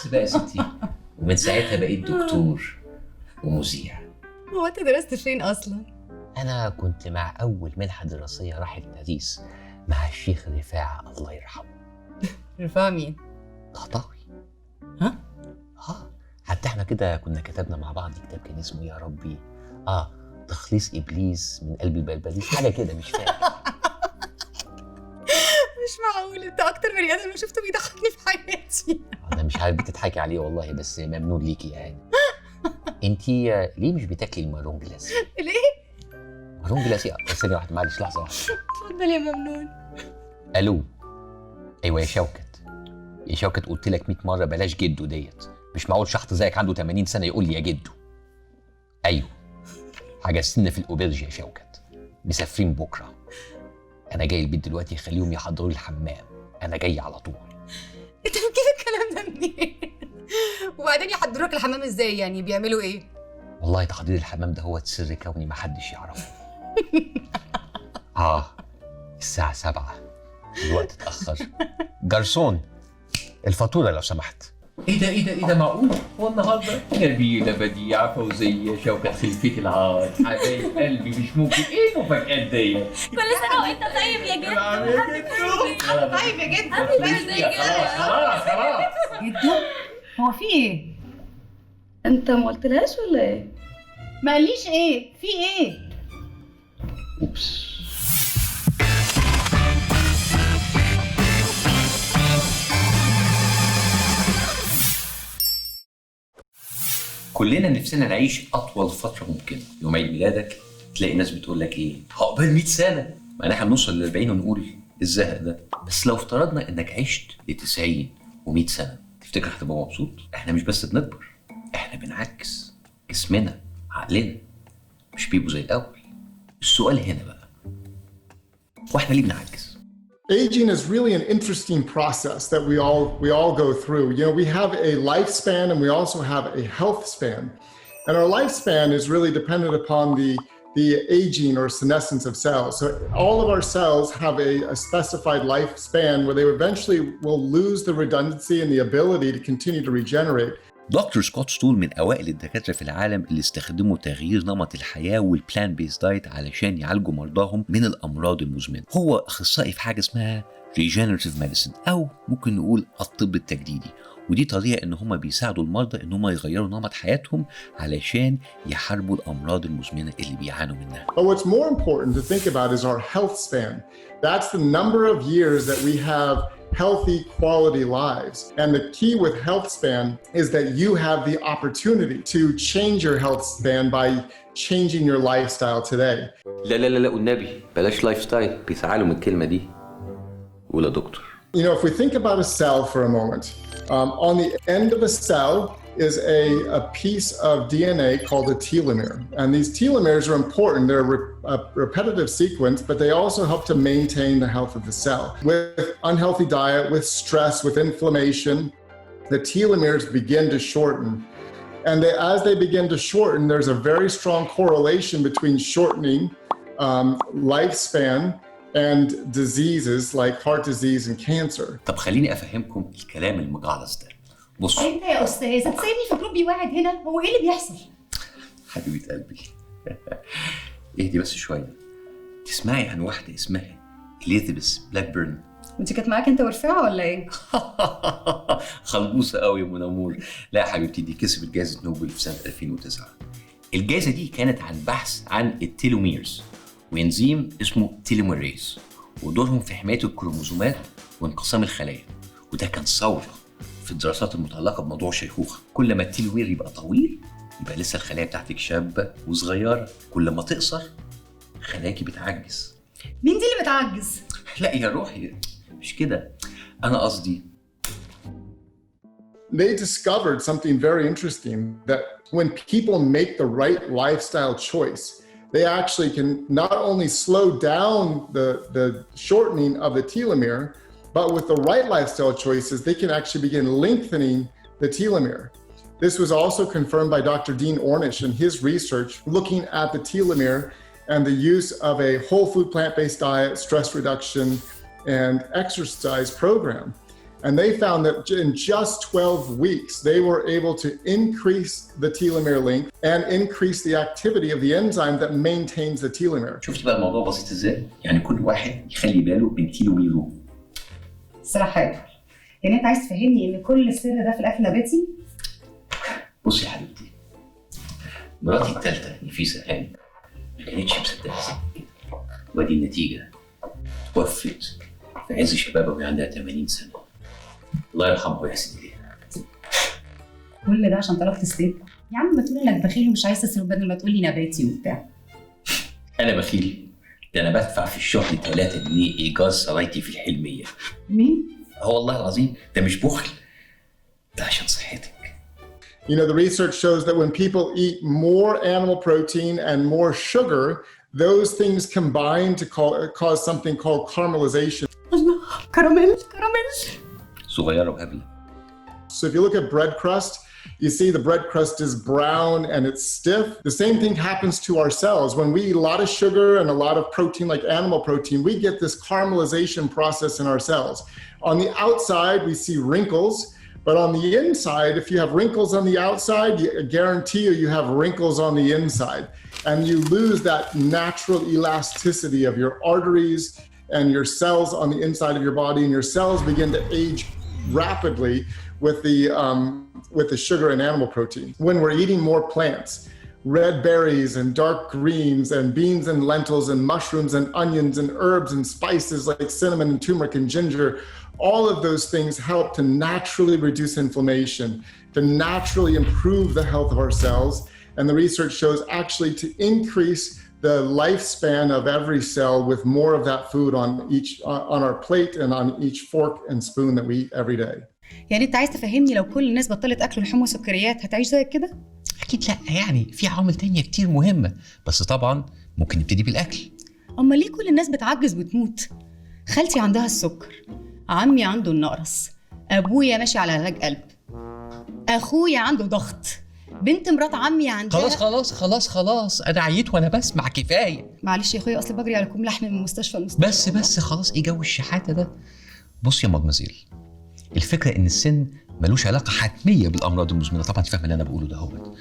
بس بقى يا ستي، ومن ساعتها بقيت دكتور ومذيع. هو انت درست فين اصلا؟ انا كنت مع اول منحه دراسيه راحت باريس مع الشيخ رفاعة الله يرحمه. رفاعة مين؟ طهطاوي. ها؟ حتى احنا كده كنا كتبنا مع بعض كتاب كان اسمه يا ربي تخليص ابليس من قلب البلبليس، حاجه كده مش فاكر. مش معقول، انت اكتر بني ادم شفته بيضحكني في حياتي. انا مش عارف بتضحكي عليه والله، بس ممنون ليكي يعني. انتي ليه مش بتاكلي المارون جلاسي؟ ليه؟ مارون جلاسي ثانيه واحده معلش لحظه واحده. اتفضل يا ممنون. الو. ايوه يا شوكت. يا شوكت قلت لك 100 مره بلاش جدو ديت، مش معقول شحط زيك عنده 80 سنه يقول لي يا جدو. ايوه حجزتنا في الاوبرج يا شوكت، مسافرين بكره. انا جاي البيت دلوقتي، خليهم يحضروا لي الحمام، انا جاي على طول. انت بتجيب الكلام ده منين؟ وبعدين يحضروك الحمام ازاي يعني؟ بيعملوا ايه؟ والله تحضير الحمام ده هو سر كوني محدش يعرفه. الساعة 7 الوقت اتأخر. جرسون الفاتورة لو سمحت. ايه ده معقول؟ هو النهارده نبيلة بديعة فوزية شوكت خلفية العار حبايب قلبي، مش ممكن ايه المفاجآت دي؟ كل سنة وانت طيب يا جدو. طيب يا جدو. خلاص. جدو هو في ايه؟ انت ما قلتلهاش ولا ايه؟ ما قاليش ايه؟ في ايه؟ اوبس. كلنا نفسنا نعيش اطول فتره ممكنه. يوم عيد ميلادك تلاقي ناس بتقول لك ايه؟ عقبال 100 سنه. معناها احنا بنوصل ل 40 ونقول الزهق ده. بس لو افترضنا انك عشت ل 90 و100 سنه، تفتكر هتبقى مبسوط؟ احنا مش بس بنكبر، احنا بنعكس. جسمنا عقلنا مش بيبقوا زي الاول. السؤال هنا بقى، واحنا ليه بنعكس؟ Aging is really an interesting process that we all go through. You know, we have a lifespan and we also have a health span. And our lifespan is really dependent upon the aging or senescence of cells. So all of our cells have a specified lifespan where they eventually will lose the redundancy and the ability to continue to regenerate. دكتور ستول من أوائل الدكاترة في العالم اللي استخدموا تغيير نمط الحياة والبلان بيس دايت علشان يعالجوا مرضاهم من الأمراض المزمنة. هو أخصائي في حاجة اسمها ريجنراتيف ميديسن أو ممكن نقول الطب التجديدي، ودي طريقة إن هم بيساعدوا المرضى إن هم يغيروا نمط حياتهم علشان يحاربوا الأمراض المزمنة اللي بيعانوا منها. But what's more important to think about is our health span. That's the number of years that we have healthy quality lives. And the key with health span is that you have the opportunity to change your health span by changing your lifestyle today. لا والنبي بلاش لايف ستايل، بيزعلوا من الكلمة دي. ولا دكتور. You know, if we think about a cell for a moment, on the end of a cell is a piece of DNA called a telomere. And these telomeres are important. They're a repetitive sequence, but they also help to maintain the health of the cell. With unhealthy diet, with stress, with inflammation, the telomeres begin to shorten. And as they begin to shorten, there's a very strong correlation between shortening lifespan and diseases like heart disease and cancer. طب خليني أفهمكم الكلام المجعلص ده. بص انت يا استاذ هتسيبني في جروب واحد هنا؟ هو ايه اللي بيحصل؟ حبيبة قلبي اهدي بس شوية. تسمعي عن واحدة اسمها إليزابيث بلاكبيرن؟ ودي كانت معاك انت ورفاعة ولا ايه؟ خلبوسة قوي يا منامور. لا يا حبيبتي، دي كسبت جائزة نوبل في سنة 2009. الجائزة دي كانت عن بحث عن التيلوميرز وإنزيم اسمه تيلوميريز ودورهم في حماية الكروموزومات وانقسام الخلايا. وده كان ثورة في الدراسات المتعلقة بموضوع الشيخوخة. كل ما التيلومير يبقى طويل يبقى لسه الخلايا بتاعتك شابة وصغيرة، كل ما تقصر خلاياكي بتعجز. مين دي اللي بتعجز؟ لا يا روحي مش كده، أنا قصدي They discovered something very interesting, that when people make the right lifestyle choice, they actually can not only slow down the shortening of the telomere, but with the right lifestyle choices, they can actually begin lengthening the telomere. This was also confirmed by Dr. Dean Ornish in his research looking at the telomere and the use of a whole food plant-based diet, stress reduction, and exercise program. And they found that in just 12 weeks, they were able to increase the telomere length and increase the activity of the enzyme that maintains the telomere. شفت بقى الموضوع بسيط ازاي؟ يعني كل واحد يخلي باله من تيلوميره. صراحة يعني انت عايز تفهمني ان كل السر ده في الاكل نباتي؟ بصي يا حبيبتي، مراتي الثالثة نفيسة هاني ما كانتش مصدقة كده، وادي النتيجة، توفت في عز شبابها وهي عندها 80 سنة. الله يرحمها ويحسن إليها. كل ده عشان طلبت ستيك؟ يا عم ما تقول انك بخيل ومش عايز تصرف بدل ما تقول لي نباتي وبتاع. أنا بخيل؟ ده أنا بدفع في الشهر 3 جنيه إيجار سرايتي في الحلمية. مين؟ والله العظيم ده مش بخل، ده عشان صحتك. You know, the research shows that when people eat more animal protein and more sugar, those things combine to cause something called caramelization. الله، كراميل. صغيرة وهبلة. So if you look at bread crust, you see the bread crust is brown and it's stiff. The same thing happens to our cells. When we eat a lot of sugar and a lot of protein like animal protein, we get this caramelization process in our cells. On the outside, we see wrinkles, but on the inside, if you have wrinkles on the outside, I guarantee you have wrinkles on the inside. And you lose that natural elasticity of your arteries and your cells on the inside of your body, and your cells begin to age rapidly with the sugar and animal protein. When we're eating more plants, red berries and dark greens and beans and lentils and mushrooms and onions and herbs and spices like cinnamon and turmeric and ginger, all of those things help to naturally reduce inflammation, to naturally improve the health of our cells. And the research shows actually to increase the lifespan of every cell with more of that food on our plate and on each fork and spoon that we eat every day. يعني انت عايز تفهمني لو كل الناس بطلت اكل لحوم وسكريات هتعيش زي كده؟ أكيد لأ، يعني في عوامل تانية كتير مهمة، بس طبعاً ممكن نبتدي بالأكل. اما ليه كل الناس بتعجز وتموت؟ خالتي عندها السكر، عمي عنده النقرس، ابويا ماشي على علاج قلب، اخويا عنده ضغط، بنت مرات عمي عندها. خلاص أنا عييت وأنا بسمع، كفاية. معلش يا اخويا، اصل بجري على كوم لحم من مستشفى بس خلاص، إيه جو الشحاتة ده؟ بص يا مدمزيل، الفكرة إن السن ملوش علاقة حتمية بالأمراض المزمنة، طبعاً تفهم اللي أنا بقوله ده هو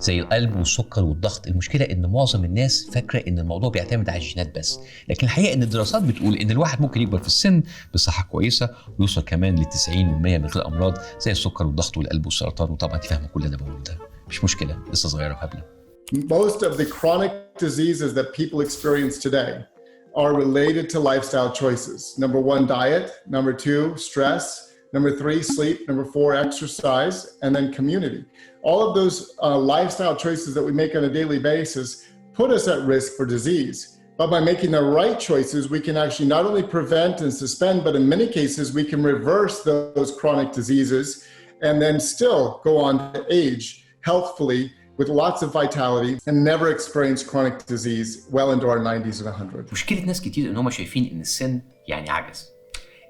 زي القلب والسكر والضغط. المشكلة إن معظم الناس فاكرة إن الموضوع بيعتمد على الجينات بس، لكن الحقيقة إن الدراسات بتقول إن الواحد ممكن يكبر في السن بصحة كويسة ويوصل كمان ل90% من غير أمراض زي السكر والضغط والقلب والسرطان. وطبعاً تفهم كل اللي أنا بقوله ده، مش مشكلة، لسه صغيرة وهبلة. Most of the chronic diseases that people experience today are related to lifestyle choices. Number 1, diet. Number 2, stress. Number 3, sleep. Number 4, exercise. And then community. All of those lifestyle choices that we make on a daily basis put us at risk for disease. But by making the right choices, we can actually not only prevent and suspend, but in many cases, we can reverse those chronic diseases and then still go on to age healthfully with lots of vitality and never experience chronic disease well into our 90s and 100. مشكلة ناس كتير إن هم شايفين إن السن يعني عجز.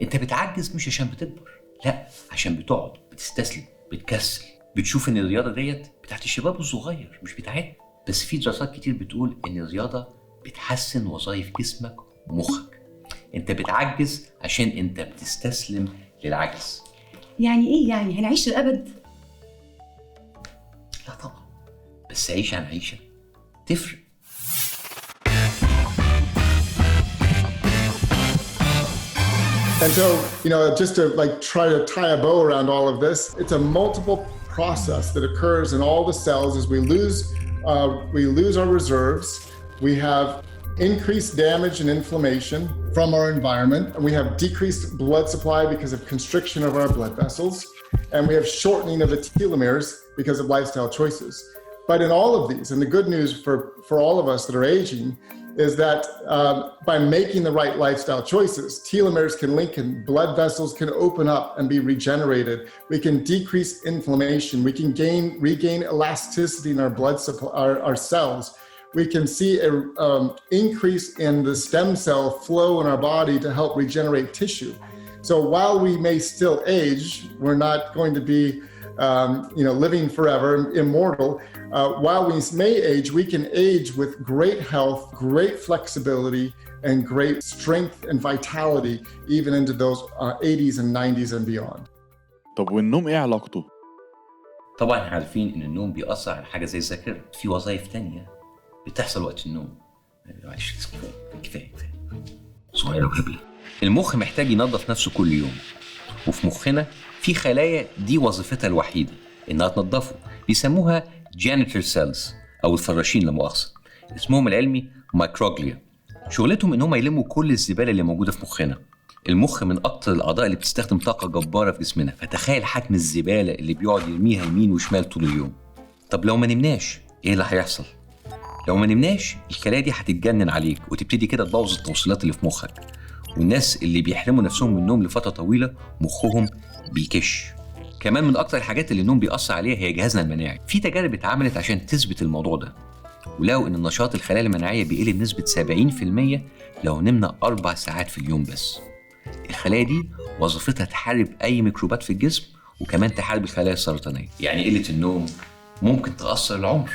أنت بتعجز مش عشان بتكبر، لا، عشان بتقعد، بتستسلم، بتكسل، بتشوف إن الرياضة ديت بتاعت الشباب الصغير مش بتاعتنا. بس في دراسات كتير بتقول إن الرياضة بتحسن وظائف جسمك ومخك. أنت بتعجز عشان أنت بتستسلم للعجز. يعني إيه يعني؟ هنعيش للأبد؟ لا طبعا، بس عيشة عن عيشة تفرق. And so, just to try to tie a bow around all of this, it's a multiple process that occurs in all the cells as we lose our reserves. We have increased damage and inflammation from our environment, and we have decreased blood supply because of constriction of our blood vessels, and we have shortening of the telomeres because of lifestyle choices. But in all of these, and the good news for all of us that are aging, is that by making the right lifestyle choices, telomeres can lengthen, blood vessels can open up and be regenerated. We can decrease inflammation. We can regain elasticity in our blood supply, our cells. We can see an increase in the stem cell flow in our body to help regenerate tissue. So while we may still age, we're not going to be living forever, immortal. While we may age, we can age with great health, great flexibility, and great strength and vitality even into those 80s and 90s and beyond. طب والنوم ايه علاقته؟ طبعا عارفين ان النوم بيأثر على حاجه زي الذاكره. في وظائف تانية بتحصل وقت النوم. معلش كفايه صغيره وهبله. المخ محتاج ينظف نفسه كل يوم، وفي مخنا في خلايا دي وظيفتها الوحيده انها تنظفه. بيسموها janitor cells او الفراشين لا مؤاخذه. اسمهم العلمي مايكروجليا. شغلتهم ان هم يلموا كل الزباله اللي موجوده في مخنا. المخ من اكتر الاعضاء اللي بتستخدم طاقه جباره في جسمنا، فتخيل حجم الزباله اللي بيقعد يرميها يمين وشمال طول اليوم. طب لو ما نمناش ايه اللي هيحصل؟ لو ما نمناش الخلايا دي هتتجنن عليك وتبتدي كده تبوظ التوصيلات اللي في مخك. والناس اللي بيحرموا نفسهم من النوم لفتره طويله مخهم بيكش. كمان من اكتر الحاجات اللي النوم بيأثر عليها هي جهازنا المناعي. في تجارب اتعملت عشان تثبت الموضوع ده، ولقوا ان النشاط الخلايا المناعيه بيقل بنسبه 70% لو نمنا 4 ساعات في اليوم بس. الخلايا دي وظيفتها تحارب اي ميكروبات في الجسم، وكمان تحارب الخلايا السرطانيه. يعني قله النوم ممكن تأثر العمر.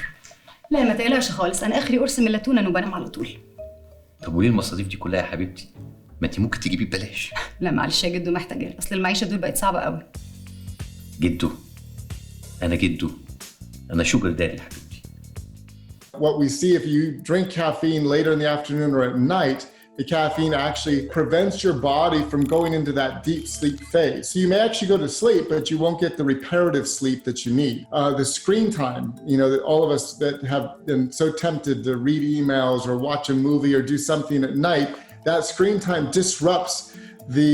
لا ما تقلقش خالص، انا اخري قرص ميلاتونين وبنام على طول. طب وليه المصاريف دي كلها يا حبيبتي؟ ما انت ممكن تجيبيه ببلاش. لا معلش يا جدو، محتاجه، اصل المعيشه دول بقت صعبه قوي. جدو انا شوجر دادي يا حبيبتي. What we see if you drink caffeine later in the afternoon or at night, the caffeine actually prevents your body from going into that deep sleep phase. So you may actually go to sleep, but you won't get the reparative sleep that you need. The screen time, that all of us that have been so tempted to read emails or watch a movie or do something at night, that screen time disrupts the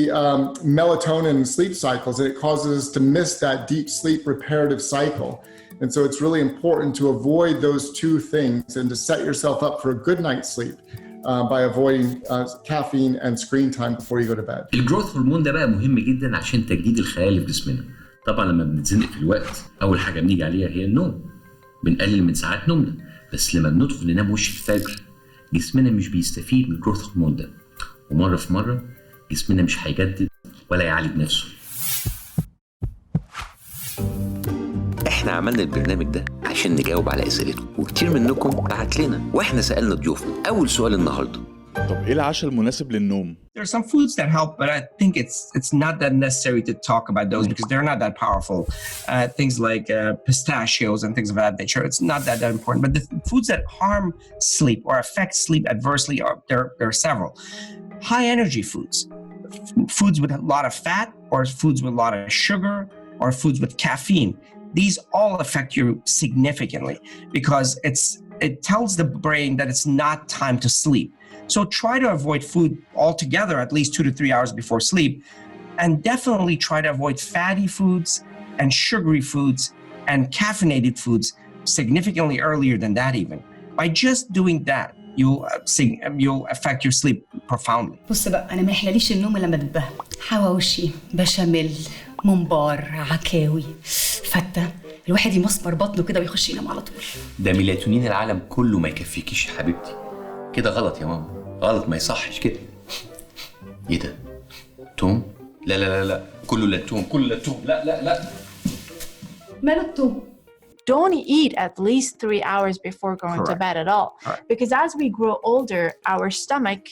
melatonin sleep cycles, and it causes us to miss that deep sleep reparative cycle. And so it's really important to avoid those two things and to set yourself up for a good night's sleep by avoiding caffeine and screen time before you go to bed. الجروث هرمون ده بقى مهم جدا عشان تجديد الخلايا اللي في جسمنا. طبعا لما بنتزنق في الوقت اول حاجه بنيجي عليها هي النوم. بنقلل من ساعات نومنا، بس لما بندخل ننام وش الفجر جسمنا مش بيستفيد من الجروث هرمون ده، ومره في مره جسمنا مش هيجدد ولا يعالج نفسه. احنا عملنا البرنامج ده عشان نجاوب على اسئلتكم، وكتير منكم بعت لنا واحنا سألنا ضيوفنا. اول سؤال النهارده، طب ايه العشاء المناسب للنوم؟ There are some foods that help, but I think it's not that necessary to talk about those because they're not that powerful. Things like pistachios and things of that nature, it's not that important. But the foods that harm sleep or affect sleep adversely, there are several. High energy foods, foods with a lot of fat, or foods with a lot of sugar, or foods with caffeine. These all affect you significantly because it tells the brain that it's not time to sleep. So try to avoid food altogether at least 2 to 3 hours before sleep, and definitely try to avoid fatty foods and sugary foods and caffeinated foods significantly earlier than that even. By just doing that, you'll affect your sleep profoundly. بص بقى، انا ما يحلاليش النوم الا لما ادبها. حواوشي، بشاميل، ممبار، عكاوي، فته، الواحد يمسمر بطنه كده ويخش ينام على طول. ده ميلاتونين العالم كله ما يكفيكيش يا حبيبتي. كده غلط يا ماما، غلط، ما يصحش كده. ايه ده؟ توم؟ لا لا لا لا، كله لا توم، كله لا توم، لا لا لا. ماله التوم؟ Don't eat at least 3 hours before going to bed at all. Because as we grow older, our stomach,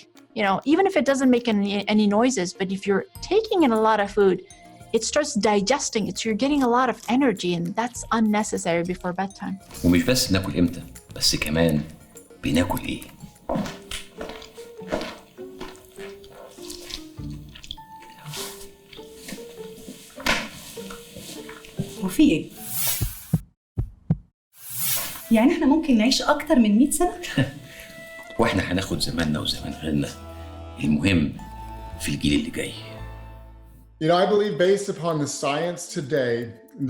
even if it doesn't make any noises, but if you're taking in a lot of food, it starts digesting it. So you're getting a lot of energy, and that's unnecessary before bedtime. ومش بس ناكل امتى، بس كمان بناكل ايه. وفي ايه؟ يعني احنا ممكن نعيش اكتر من 100 سنة؟ واحنا هناخد زماننا وزمان غيرنا. المهم في الجيل اللي جاي. I believe based upon the science today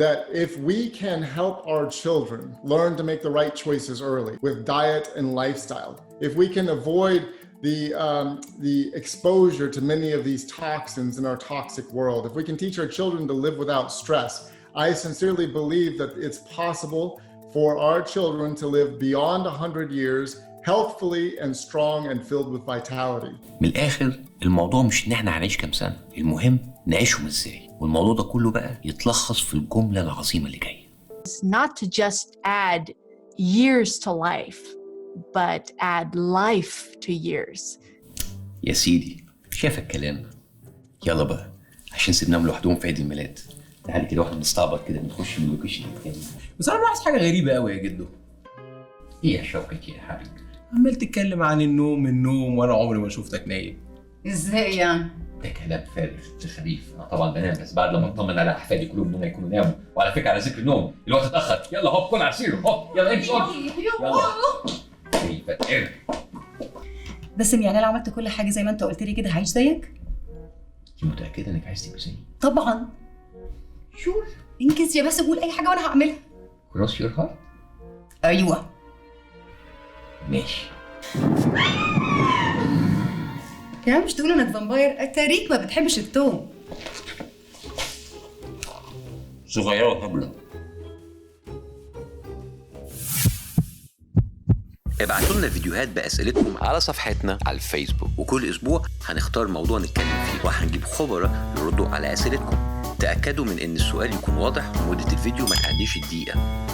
that if we can help our children learn to make the right choices early with diet and lifestyle, if we can avoid the exposure to many of these toxins in our toxic world, if we can teach our children to live without stress, I sincerely believe that it's possible for our children to live beyond 100 years healthfully and strong and filled with vitality. من الآخر الموضوع مش إن إحنا هنعيش كام سنة، المهم نعيشهم إزاي، والموضوع ده كله بقى يتلخص في الجملة العظيمة اللي جاية. It's not to just add years to life, but add life to years. يا سيدي شايف الكلام. يلا بقى عشان سيبناهم لوحدهم في عيد الميلاد. تعالي كده واحنا بنستعبط كده بنخش من اللوكيشن التاني. بس انا بلاحظ حاجه غريبه قوي يا جدو. ايه يا شوكك يا حاج؟ عمال تتكلم عن النوم وانا عمري ما شفتك نايم. ازاي يعني؟ ده كلام فارغ خفيف. انا طبعا بنام بس بعد لما اطمن على احفادي كلهم انهم يكونوا ناموا. وعلى فكره على ذكر النوم الوقت اتاخر. يلا هوب كل عصير هوب يلا امشي يلا. ايه فتقر. باسم يعني انا عملت كل حاجه زي ما انت قلت لي كده هعيش زيك؟ انت متاكده انك عايز تبقى زيي؟ طبعا. شور انجز يا باسم، قول اي حاجه وانا هعملها. كروس يور هارت. ايوه ماشي. يا عم مش تقول انك فامباير؟ اتاريك ما بتحبش التوم. صغيره وهبله. ابعتوا لنا فيديوهات بأسئلتكم على صفحتنا على الفيسبوك، وكل اسبوع هنختار موضوع نتكلم فيه وهنجيب خبراء يردوا على أسئلتكم. تأكدوا من ان السؤال يكون واضح ومدة الفيديو ما تعديش الدقيقة.